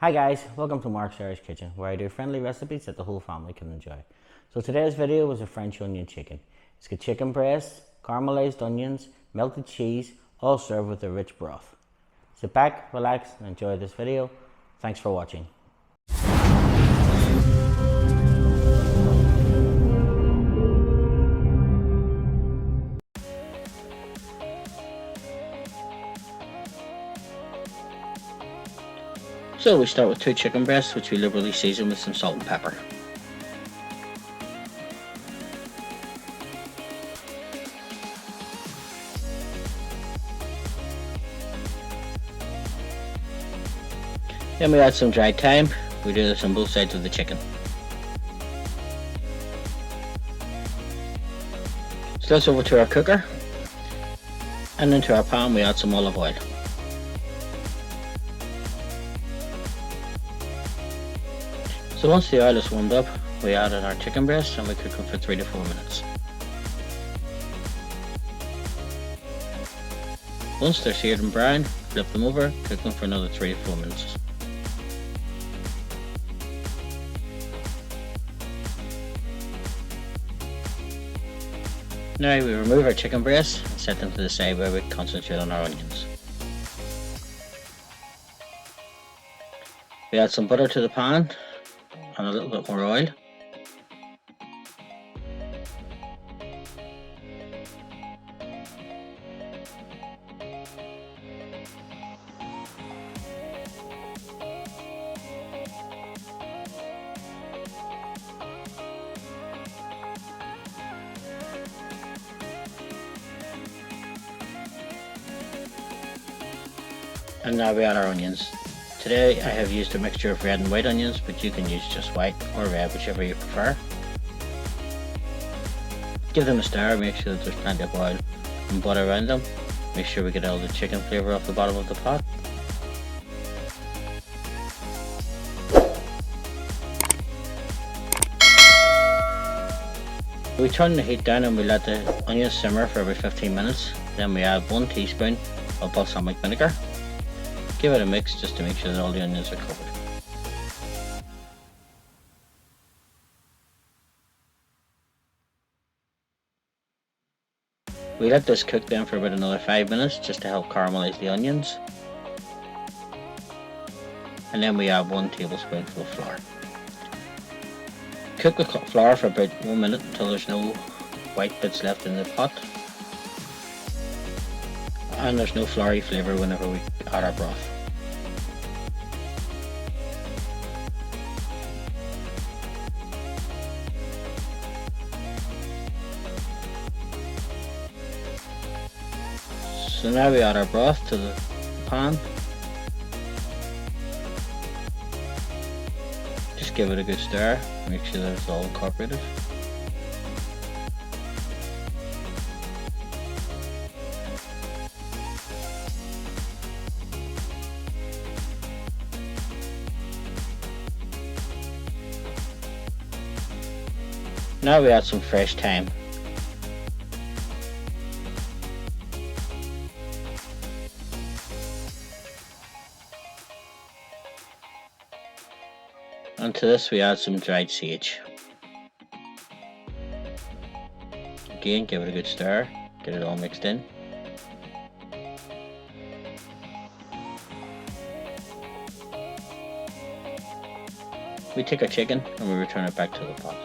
Hi guys, welcome to Mark's Irish Kitchen, where I do friendly recipes that the whole family can enjoy. So today's video was a French onion chicken. It's got chicken breasts, caramelized onions, melted cheese, all served with a rich broth. Sit back, relax, and enjoy this video. Thanks for watching. So we start with 2 chicken breasts, which we liberally season with some salt and pepper. Then we add some dried thyme. We do this on both sides of the chicken. So that's over to our cooker, and into our pan we add some olive oil. So once the oil is warmed up, we add in our chicken breasts and we cook them for 3 to 4 minutes. Once they're seared and brown, flip them over, cook them for another 3 to 4 minutes. Now we remove our chicken breasts and set them to the side where we concentrate on our onions. We add some butter to the pan and a little bit more oil. And now we add our onions. Today I have used a mixture of red and white onions, but you can use just white or red, whichever you prefer. Give them a stir, make sure that there's plenty of oil and butter around them. Make sure we get all the chicken flavour off the bottom of the pot. We turn the heat down and we let the onions simmer for about 15 minutes. Then we add 1 teaspoon of balsamic vinegar. Give it a mix just to make sure that all the onions are covered. We let this cook then for about another 5 minutes just to help caramelize the onions. And then we add 1 tablespoonful of flour. Cook the flour for about 1 minute until there's no white bits left in the pot. And there's no floury flavour whenever we add our broth. So now we add our broth to the pan. Just give it a good stir, make sure that it's all incorporated. Now we add some fresh thyme. And to this we add some dried sage. Again, give it a good stir, get it all mixed in. We take our chicken and we return it back to the pot.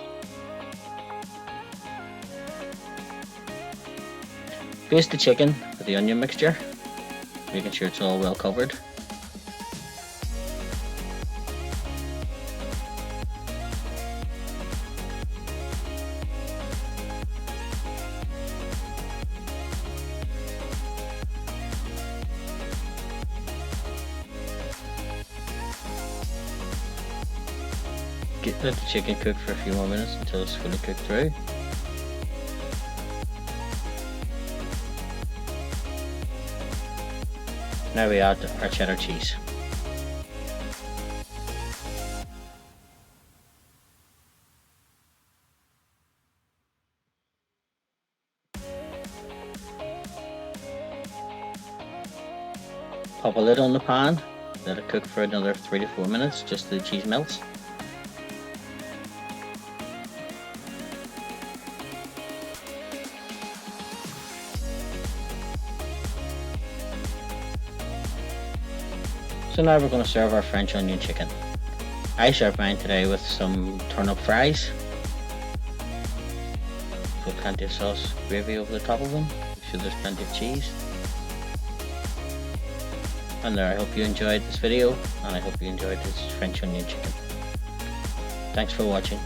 Baste the chicken with the onion mixture, making sure it's all well covered. Let the chicken cook for a few more minutes until it's fully cooked through. Now we add our cheddar cheese. Pop a lid on the pan, Let it cook for another 3 to 4 minutes, just so the cheese melts. So now we're going to serve our French onion chicken. I served mine today with some turnip fries. Put plenty of sauce gravy over the top of them. Make sure there's plenty of cheese. And there, I hope you enjoyed this video, and I hope you enjoyed this French onion chicken. Thanks for watching.